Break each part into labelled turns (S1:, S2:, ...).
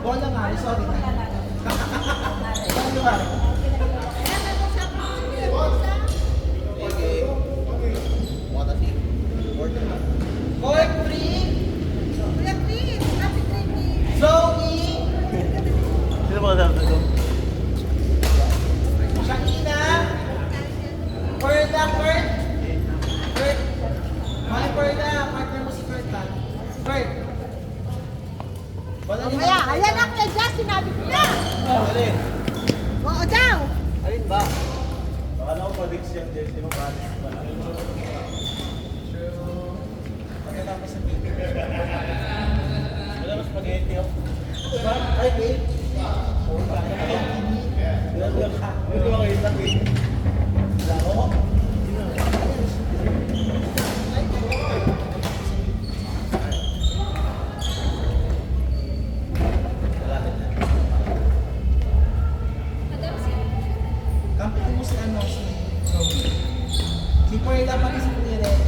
S1: Bola nga, sorry na. Ano ba? Court 3. Zoe.
S2: Sino ba kasama ko?
S1: Shakina. Perda, Kurt. Kurt. Mahal Perda, partner mo si Kurt ha. Kurt. Bola niyo.
S3: Kaya, ayan ang kaya sinabi ko na.
S2: Alin?
S3: Oo daw.
S2: Alin ba? Baka na ako pa-dix yan, Jess. Di ba ba?
S1: True. Pagkatapos sa video.
S2: Wala mas spaghetti ako.
S1: Ay, babe.
S2: Hindi ko makita eh.
S1: Laro. Kampitin mo si ano, si Zoe. Si Perla pati si Kuya Reg.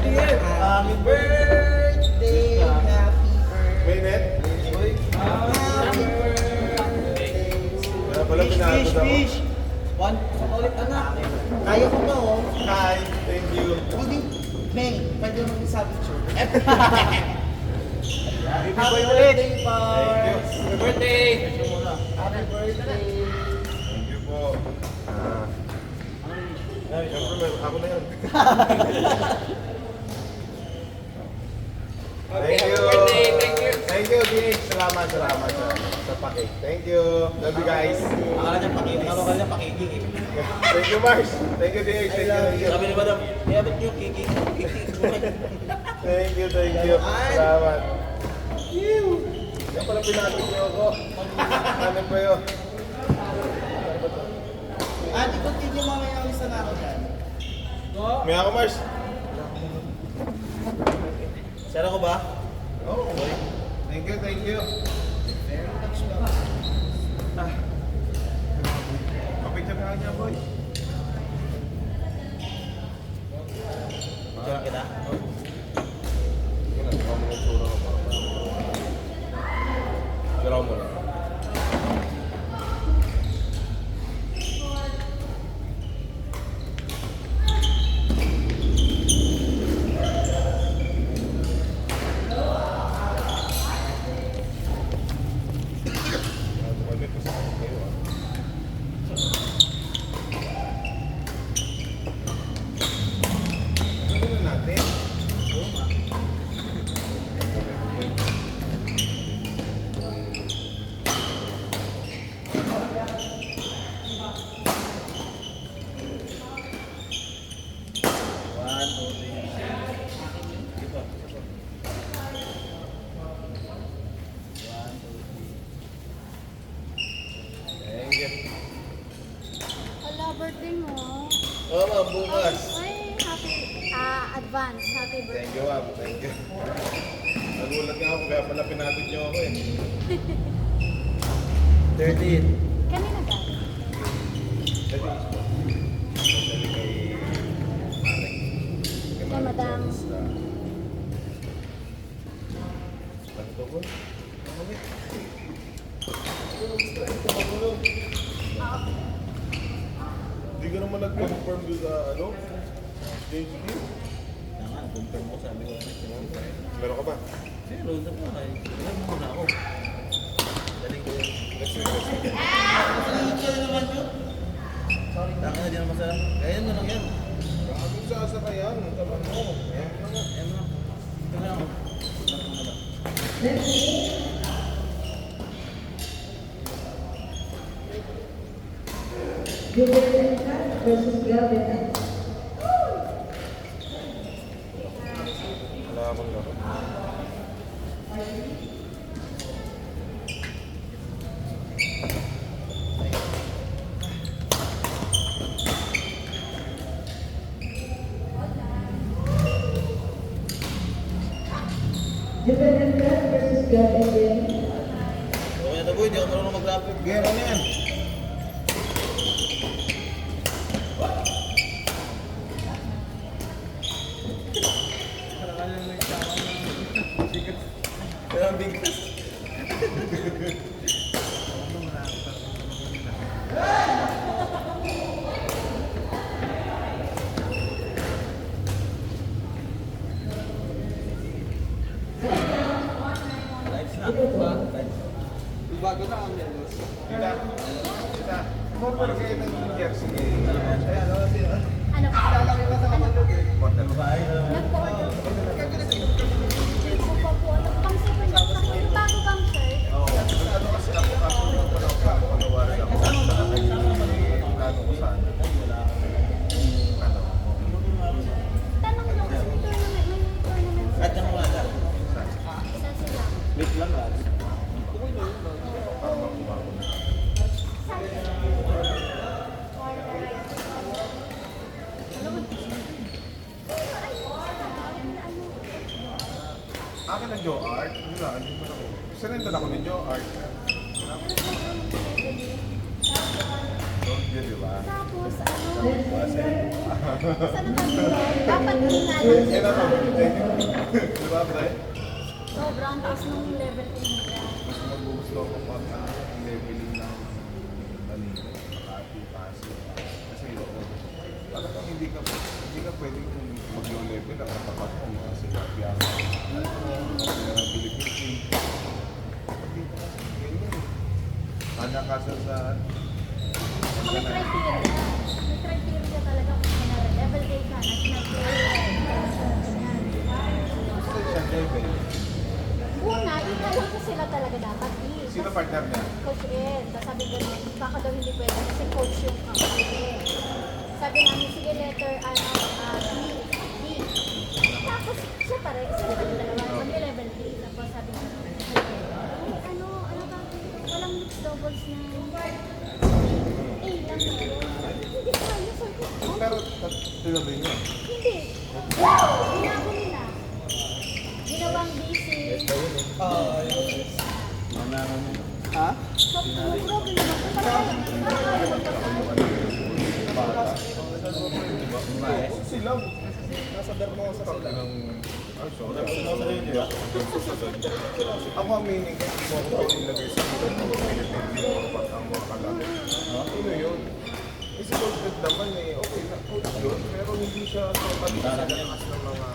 S1: Happy birthday, happy
S2: May net?
S1: birthday. Happy birthday.
S2: Kaya pala pinagod ako.
S1: One, ulit anak. Kaya ko ba oh?
S2: Hi, thank you.
S1: Hindi, May, pwede mo sabi sure.
S2: Happy
S1: Happy
S2: birthday.
S1: birthday, Pars.
S2: Thank you.
S1: Happy birthday. Happy birthday.
S2: Thank you po. Ay, syempre, ako na yun. Thank you. Thank you, DH. Salamat sa pakik. Thank you. Love you guys.
S1: Akala niya pakikinig. Akala niya pakikinig.
S2: Thank you, Mars. Thank you, DH. Thank you.
S1: Sabi ni Madam, iabot niyo kikik.
S2: Thank you. Salamat. Yan pala pinatid niyo ako. Ano ba yun?
S1: I-continue mamaya ang isa na ako dyan.
S2: May ako, Mars.
S1: Sara ko ba?
S2: Oh, thank you.
S1: Very much well.
S2: Kapicture ka niya, boy.
S1: Picture kita?
S2: Siraw mo na. Thank you.
S3: Hala, birthday mo.
S2: Oo, ma'am, bukas.
S3: Ay, happy, advance. Happy birthday.
S2: Thank you, ma'am. Thank you. Nagulat nga ako, kaya pala pinatid niyo ako eh.
S1: 13.
S3: Kanina ka?
S2: Dali po. Dali kay Marek.
S3: Kay Madam.
S2: Ganito po. Hindi ka naman nag-confirm doon sa ano? JGD?
S1: Tama, confirm mo sabi ko.
S2: Meron ka ba?
S1: Pero, sabi ko kay, alam mo na ako. Daling ko yun.
S2: Next week.
S1: Sorry. Taka na din naman sa... Kaya mo lang yan.
S2: Ano sa asa ka yan? Taman mo. Ayan na nga.
S1: Ayan mo. Ito na ako. Ito na ba?
S2: Wala akong laro.
S1: Okay na boy, di ako marunong mag-graphic.
S2: Gero na yan.
S1: Pero ang biglas. Lights na. Bago na ang nervous.
S2: Tita. Tita. Mapal kayo ng jersey.
S1: Ayan, ano sila?
S3: Ano ka?
S2: Model.
S1: Babae na.
S3: Nag-order. Hindi ko pa po. Ano bang super chat? Yung bago bang shirt?
S2: Oo. Ano kasi ako kasunod ko lang pagawarin ako. Plano ko saan. Ano?
S3: Tanong lang kasi may tournament. May tournament.
S1: Kahit anong wala.
S3: Isa sila.
S1: Wait lang ah.
S2: Para makuha ko. Akin ang Joe Art. Wala, hindi mo na ako. Sinendan ako ni Joe Art. Don't you, di ba?
S3: Tapos ano?
S2: Kasi,
S3: Sa natagpuan, dapat hinalang
S2: Eh,
S3: siya.
S2: di ba, Bray?
S3: Sobrang taas ng level ko nila.
S2: Mas magugusto ko pag leveling ng kanina, Makati, Pasig. Kasi parang kung hindi ka pwedeng mag-low level ang katapat mo kasi kapiyan. Kasi ng Philippines. Dito kasi ganyan. Kanakasan sa
S3: May criteria. May criteria talaga kung ano, level 8 ka, national player.
S2: siya level.
S3: Una, ikaw ko sila talaga dapat.
S2: Sino partner niya?
S3: Coach Ed. Tapos sabi ko, baka daw hindi pwede kasi coach yung kapatid. Sabi namin, sige letter, D. Tapos siya pa rin, sila pa rin dalawa. May level 3. Tapos sabi ko, ano ba, walang mixed doubles na A lang meron. Hindi kaya, sabi ko, "Oh,
S2: Pero tinuloy niya.
S3: hindi. Ginago nila. Ginawang busy.
S1: Ha?
S3: So, siguro ginawa ko parang
S2: Sila. Nasa Bermosa sila. Ay, sorry. Ako aminin ko, hindi mo ako ilagay sa Philippines pag ang mga kalagay. Ano yun? Kasi Goldberg naman okay na coach yun, pero hindi siya totally sa lakas ng mga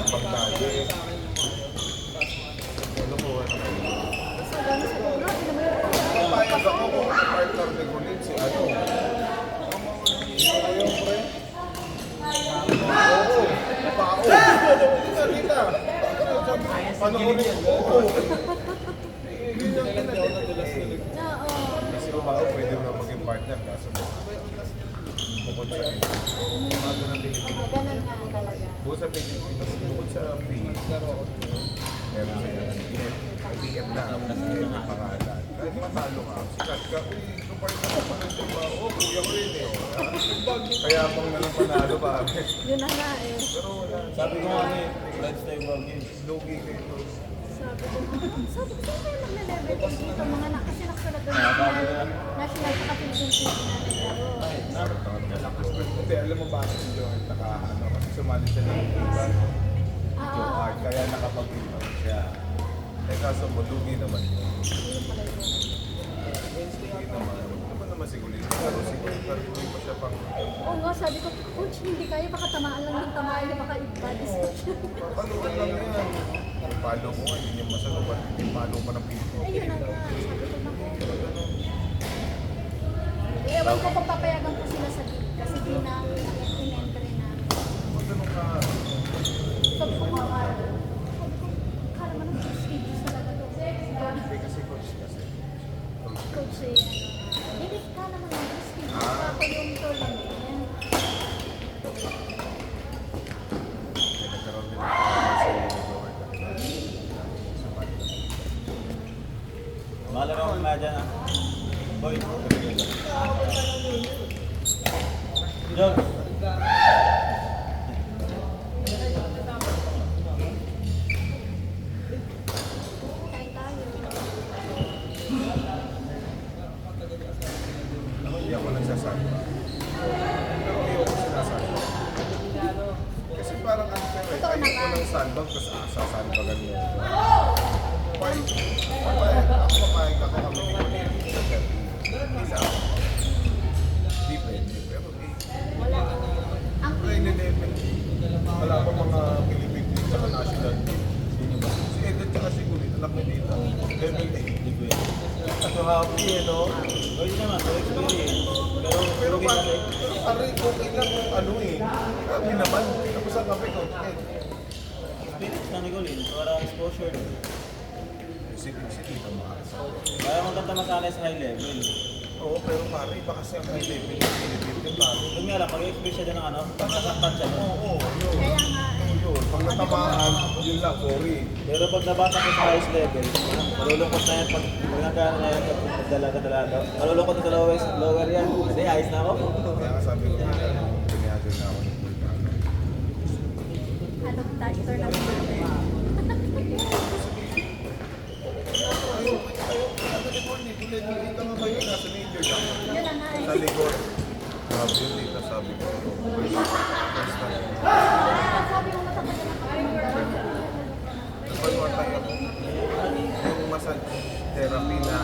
S2: pagkali. Ano po?
S3: sa gano'n siguro,
S2: Papayag ako kung partner ni Colin si ano. Ayaw, pre. Oo, pao. Kita. Panoorin ko. Oo. Yun ang kinagadulas. Kasi Pao pwede mo na maging partner kaso bukod sa umaga ng Pilipinas.
S3: Ganun nga talaga.
S2: Bukod sa Pilipinas, bukod sa Pilipinas, meron sa BM na pangalan. Kahit matalo ka, sikat ka, uy, super na ka pala sa iba. Oo, kuya ko rin eh. Kaya pang nalang panalo ba?
S3: Yun na nga eh.
S2: Pero wala.
S4: Sabi ko nga eh, let's stay well games.
S2: Logi kayo.
S3: Sabi ko, saan kayo magle-level dito? Mga kasi nakasalat doon national sa Philippines natin laro.
S2: Hindi, alam mo ba si Joel nakaano kasi sumali siya ng iba. Joe Hart, kaya nakapag-impact siya. Eh kaso mo, lugi naman yun. Lugi naman siguro. Pero siguro, hindi pa siya pang...
S3: Oo nga, sabi ko, coach, hindi kaya, baka tamaan lang yung tamaan niya, baka iba-dis.
S2: Papaluan lang yan. Palo mo nga, hindi niya masalupan. Palo pa ng Pilipinas.
S3: Ayun na nga, sabi ko na ewan ko kung papayagan ko sila sa league kasi di na in-entry na.
S2: Magtanong ka.
S3: Sabi ko nga, kala mo nang prestigious talaga to.
S2: Hindi kasi coach kasi.
S3: Coach eh, hindi kala mo nang prestigious ako yung tournament.
S2: May nagkaroon din ako si Joel.
S4: Malaro ko na dyan ah. Boy. John.
S3: Kain tayo.
S2: Hindi ako nagsasabi. Pero ayoko sinasabi. Kasi parang unfair eh.
S3: Totoo
S2: Ayoko
S3: naman.
S2: ng sandbag kasi sasanbagan mo. Papayag ako kami ni Colin. Isa. Di pwede. Pero
S3: Wala. Ang
S2: ay nilevel. Wala pa mga Philippine team sa national team. Sino ba? Si Edith tsaka si Colin. Anak mo dito. Level 8.
S4: Hindi ko yan. So happy eh no? O yun naman, so experience.
S2: Pero pare, okay lang kung ano eh. Kami naman. Tapos ang kape ko.
S4: Experience na ni Colin, para exposure.
S2: Si Tito Maas.
S4: Kaya magkanta masanay sa high level.
S2: Oo, pero pare, iba kasi ang high level ng Philippine pare.
S4: Yun nga lang, pag-experience siya din ng ano, pagkakaktan siya no?
S2: Oo, yun.
S3: kaya nga eh.
S2: Yun. Pag natamaan, yun lang, sorry.
S4: Pero pag nabata ko sa highest level, malulungkot na yan pag nagkano na yan, pag dala. Malulungkot na sa lower yan. Kasi ayos na ako.
S2: Kaya nga sabi ko, pinayagan na ako ng Bulgari.
S3: Ano tayo tournament natin?
S2: Sabi ni Paul, hindi ko nakita nga kayo, nasa major lang.
S3: Yun na nga eh.
S2: Sa likod. Sabi yun dito, sabi ko. First time.
S3: Sabi mo matagal na
S2: Napaliwatay ako. Yung massage therapy na